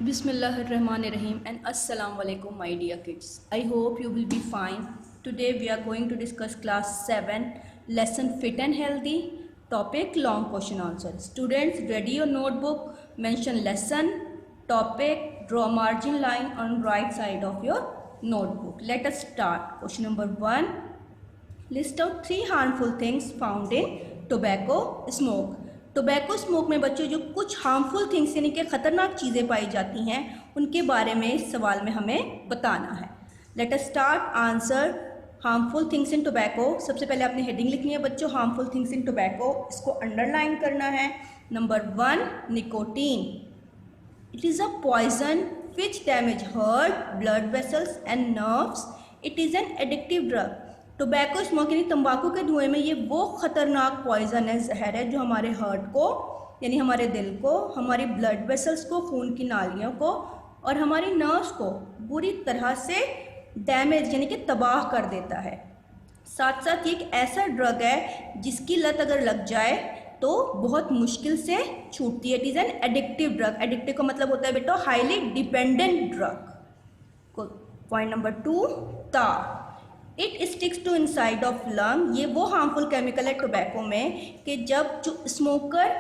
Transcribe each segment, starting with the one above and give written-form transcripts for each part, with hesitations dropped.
Bismillahirrahmanirrahim and Assalamu alaikum my dear kids. I hope you will be fine. Today we are going to discuss class 7 lesson fit and healthy topic long question answer. Students, ready your notebook, mention lesson, topic, draw margin line on right side of your notebook. Let us start. Question number 1. List out 3 harmful things found in tobacco smoke. Tobacco smoke में बच्चों जो कुछ harmful things यानी कि ख़तरनाक चीज़ें पाई जाती हैं उनके बारे में इस सवाल में हमें बताना है. Let us start answer harmful things in tobacco. सबसे पहले आपने हेडिंग लिखनी है बच्चों, हार्मफुल थिंग्स इन टोबैको. इसको अंडरलाइन करना है. Number 1, nicotine. It is a poison which damage heart, blood vessels and nerves. It is an addictive drug. Tobacco smoke यानी तंबाकू के धुएं में ये वो ख़तरनाक पॉइजन है, जहर है जो हमारे हार्ट को यानी हमारे दिल को, हमारी ब्लड वेसल्स को, खून की नालियों को और हमारी नर्व्स को बुरी तरह से डैमेज यानी कि तबाह कर देता है. साथ साथ ये एक ऐसा ड्रग है जिसकी लत अगर लग जाए तो बहुत मुश्किल से छूटती है. It is an addictive drug. Addictive का मतलब होता है बेटा highly dependent drug. Point number 2, tar. It sticks to inside of lung. ये वो हार्मफुल केमिकल है टोबैको में कि जब जो स्मोकर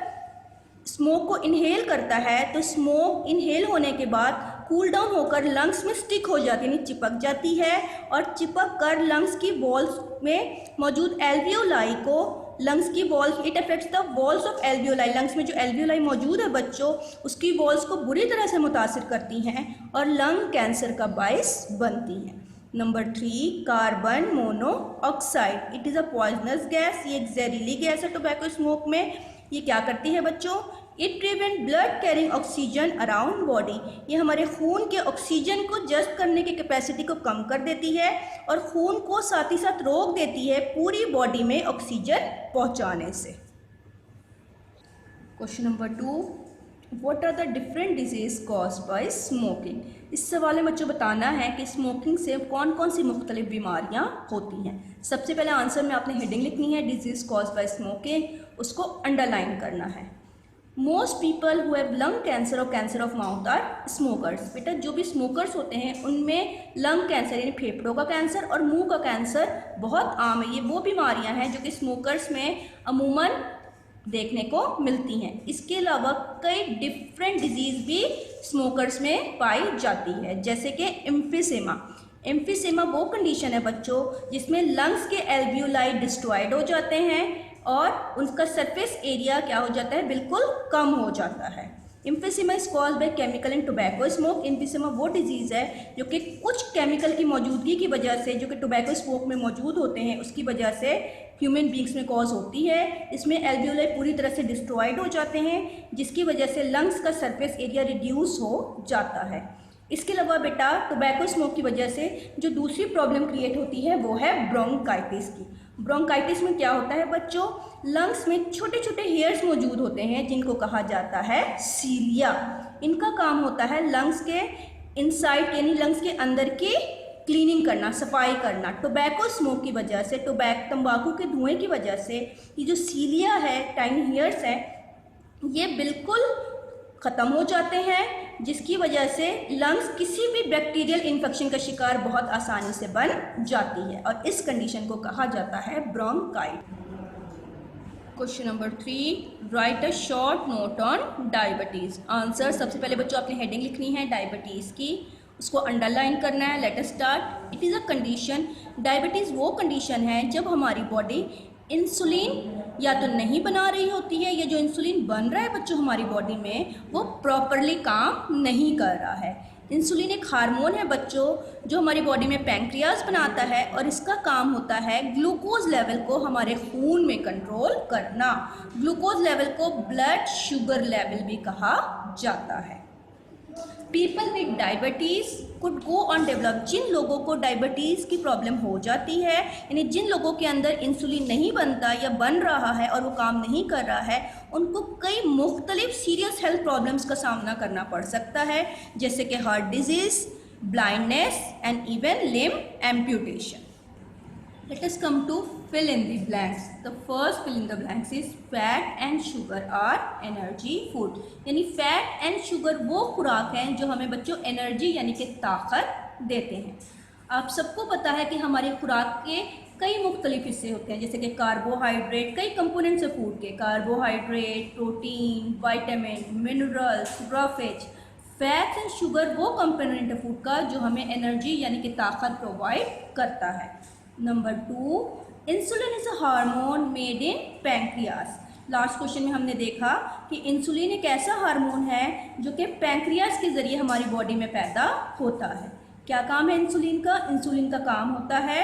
स्मोक को इनहेल करता है तो स्मोक इनहेल होने के बाद कूल डाउन होकर लंग्स में स्टिक हो जाती है यानी चिपक जाती है और चिपक कर लंग्स की वॉल्स में मौजूद एल्वियोलाई को लंग्स की walls it affects the walls of alveoli. Lungs में जो एल्वियोलाई मौजूद है बच्चों उसकी वॉल्स को बुरी तरह से मुतासिर करती हैं और लंग कैंसर का बायस बनती हैं. Number 3, carbon monoxide. It is a poisonous gas. ये एक जहरीली गैस है टोबैको स्मोक में. ये क्या करती है बच्चों? It prevent blood carrying oxygen around body. ये हमारे खून के ऑक्सीजन को जज़्ब करने की कैपेसिटी को कम कर देती है और खून को साथ ही साथ रोक देती है पूरी बॉडी में ऑक्सीजन पहुंचाने से. Question number 2, what are the different diseases cause by smoking. इस सवाल में बच्चों बताना है कि स्मोकिंग से कौन कौन सी मुख्तलिफ बीमारियां होती हैं. सबसे पहले आंसर में आपने हेडिंग लिखनी है डिजीज़ कॉज बाय स्मोकिंग, उसको अंडरलाइन करना है. Most people who have lung cancer और cancer of mouth are smokers. बेटा जो भी स्मोकर्स होते हैं उनमें लंग कैंसर यानी फेफड़ों का कैंसर और मुंह का कैंसर बहुत आम है. ये वो बीमारियां हैं जो कि स्मोकर्स में अमूमन देखने को मिलती हैं. इसके अलावा कई डिफरेंट डिजीज़ भी स्मोकर्स में पाई जाती है जैसे कि एम्फीसेमा. एम्फीसेमा वो कंडीशन है बच्चों जिसमें लंग्स के एल्वियोलाई डिस्ट्रॉयड हो जाते हैं और उनका सरफेस एरिया क्या हो जाता है, बिल्कुल कम हो जाता है. Emphysema is caused by chemical in tobacco smoke. Emphysema वो डिजीज़ है जो कि कुछ केमिकल की मौजूदगी की वजह से जो कि टोबैको स्मोक में मौजूद होते हैं उसकी वजह से ह्यूमन बींग्स में कॉज होती है. इसमें एल्वियोलाई पूरी तरह से डिस्ट्रॉयड हो जाते हैं जिसकी वजह से लंग्स का सरफेस एरिया रिड्यूस हो जाता है. इसके अलावा बेटा टोबैको स्मोक की वजह से जो दूसरी प्रॉब्लम क्रिएट होती है वो है ब्रोंकाइटिस की. ब्रोंकाइटिस में क्या होता है बच्चों, लंग्स में छोटे छोटे हेयर्स मौजूद होते हैं जिनको कहा जाता है सीलिया. इनका काम होता है लंग्स के इनसाइड यानी लंग्स के अंदर की क्लीनिंग करना, सफाई करना. टोबैको स्मोक की वजह से, तंबाकू के धुएं की वजह से ये जो सीलिया है, टाइनी हेयर्स है, ये बिल्कुल ख़त्म हो जाते हैं जिसकी वजह से लंग्स किसी भी बैक्टीरियल इन्फेक्शन का शिकार बहुत आसानी से बन जाती है और इस कंडीशन को कहा जाता है bronchitis. Question number 3, write a short note on diabetes. Answer सबसे पहले बच्चों आपने हेडिंग लिखनी है डायबिटीज़ की, उसको अंडरलाइन करना है. Let us start. It is a condition. Diabetes वो कंडीशन है जब हमारी बॉडी इंसुलिन या तो नहीं बना रही होती है या जो इंसुलिन बन रहा है बच्चों हमारी बॉडी में वो प्रॉपरली काम नहीं कर रहा है. इंसुलिन एक हार्मोन है बच्चों जो हमारी बॉडी में पैंक्रियाज बनाता है और इसका काम होता है ग्लूकोज लेवल को हमारे खून में कंट्रोल करना. ग्लूकोज लेवल को ब्लड शुगर लेवल भी कहा जाता है. People with diabetes could go on develop. जिन लोगों को डायबिटीज़ की प्रॉब्लम हो जाती है यानी जिन लोगों के अंदर इंसुलिन नहीं बनता या बन रहा है और वो काम नहीं कर रहा है उनको कई मुख्तलिफ सीरियस हेल्थ प्रॉब्लम्स का सामना करना पड़ सकता है जैसे कि heart disease, blindness and even limb amputation. Let us come to fill in the blanks. The first fill in the blanks is fat and sugar are energy food. यानी fat and sugar वो खुराक हैं जो हमें बच्चों energy यानी कि ताकत देते हैं। आप सबको पता है कि हमारी खुराक के कई मुख्तलिफ हिस्से होते हैं, जैसे कि कार्बोहाइड्रेट, कई कंपोनेंट्स है फूड के, carbohydrate, protein, vitamin, minerals, roughage. Fats and sugar वो कंपोनेंट है फूड का जो हमें एनर्जी यानी कि ताकत प्रोवाइड करता है। Number 2, insulin is a hormone made in pancreas. Last question में हमने देखा कि इंसुलिन एक ऐसा हार्मोन है जो कि पैंक्रियास के ज़रिए हमारी बॉडी में पैदा होता है। क्या काम है इंसुलिन का? इंसुलिन का काम होता है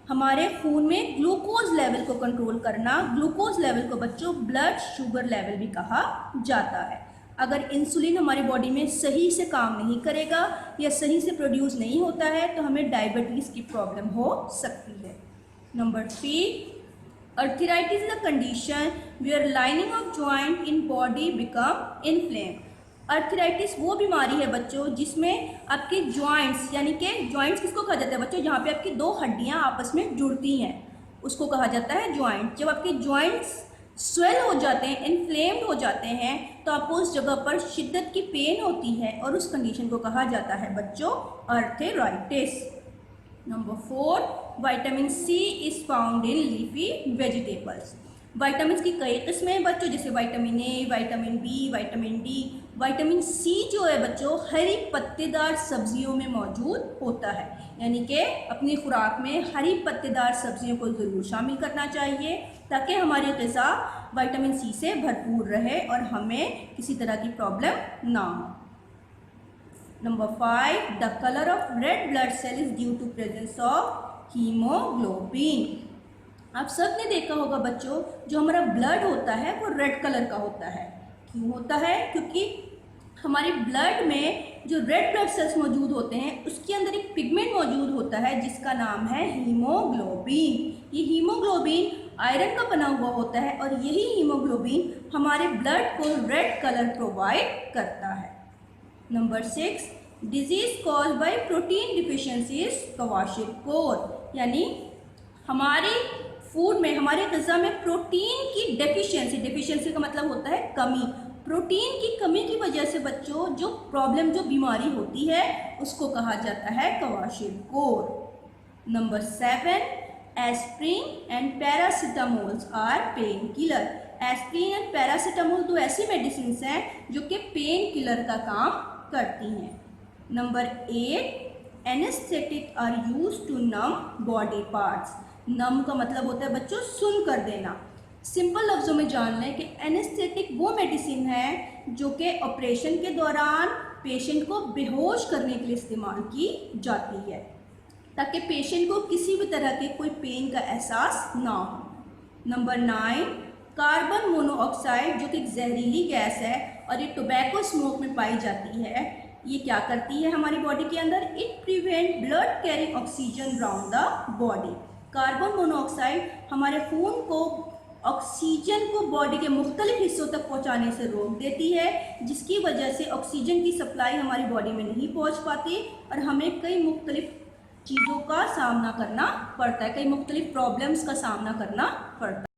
हमारे खून में ग्लूकोज लेवल को कंट्रोल करना। ग्लूकोज लेवल को बच्चों ब्लड शुगर लेवल भी कहा जाता है। अगर इंसुलिन हमारी बॉडी में सही से काम नहीं करेगा या सही से प्रोड्यूस नहीं होता है तो हमें डायबिटीज़ की प्रॉब्लम हो सकती है। Number 3, arthritis is a condition where lining of joint in body become inflamed. Arthritis वो बीमारी है बच्चों जिसमें आपके जॉइंट्स यानी कि जॉइंट्स किसको कहा जाता है बच्चों? जहाँ पे आपकी दो हड्डियाँ आपस में जुड़ती हैं उसको कहा जाता है जॉइंट। जब आपके जॉइंट्स स्वेल हो जाते हैं, इन्फ्लेम्ड हो जाते हैं, तो आपको उस जगह पर शिद्दत की पेन होती है और उस कंडीशन को कहा जाता है बच्चों arthritis. Number 4, vitamin C is found in leafy vegetables. Vitamin की कई किस्में हैं बच्चों, जैसे vitamin A, vitamin B, vitamin D. Vitamin C जो है बच्चों हरी पत्तेदार सब्जियों में मौजूद होता है, यानी कि अपनी खुराक में हरी पत्तेदार सब्जियों को ज़रूर शामिल करना चाहिए ताकि हमारी ग़िज़ा विटामिन सी से भरपूर रहे और हमें किसी तरह की प्रॉब्लम ना हो। Number 5, the colour of red blood cell is due to presence of haemoglobin. आप सब ने देखा होगा बच्चों, जो हमारा ब्लड होता है वो रेड कलर का होता है। क्यों होता है? क्योंकि हमारे ब्लड में जो रेड ब्लड सेल्स मौजूद होते हैं उसके अंदर एक पिगमेंट मौजूद होता है जिसका नाम है हीमोग्लोबिन। ये हीमोग्लोबिन आयरन का बना हुआ होता है और यही हीमोग्लोबिन हमारे ब्लड को रेड कलर प्रोवाइड करता है। Number 6, disease cause by protein deficiency is kwashiorkor. यानी हमारी फूड में, हमारे ग़िज़ा में प्रोटीन की डेफिशिएंसी का मतलब होता है कमी। प्रोटीन की कमी की वजह से बच्चों जो प्रॉब्लम, जो बीमारी होती है उसको कहा जाता है kwashiorkor. Number 7, aspirin and paracetamols are pain killer. Aspirin and paracetamol दो ऐसी मेडिसिन हैं जो कि पेन किलर का काम करती हैं। Number 8, anaesthetic are used to numb body parts. Numb का मतलब होता है बच्चों सुन कर देना। सिंपल लफ्ज़ों में जान लें कि एनेस्थेटिक वो मेडिसिन है जो कि ऑपरेशन के दौरान पेशेंट को बेहोश करने के लिए इस्तेमाल की जाती है ताकि पेशेंट को किसी भी तरह के कोई पेन का एहसास ना हो। नंबर 9, कार्बन मोनोऑक्साइड जो कि एक जहरीली गैस है और ये टोबैको स्मोक में पाई जाती है। ये क्या करती है हमारी बॉडी के अंदर? It prevent blood carrying oxygen round the body. Carbon monoxide हमारे खून को ऑक्सीजन को बॉडी के मुख्तलिफ हिस्सों तक पहुंचाने से रोक देती है, जिसकी वजह से ऑक्सीजन की सप्लाई हमारी बॉडी में नहीं पहुंच पाती और हमें कई मुख्तलिफ चीज़ों का सामना करना पड़ता है, कई मुख्तलिफ प्रॉब्लम्स का सामना करना पड़ता है।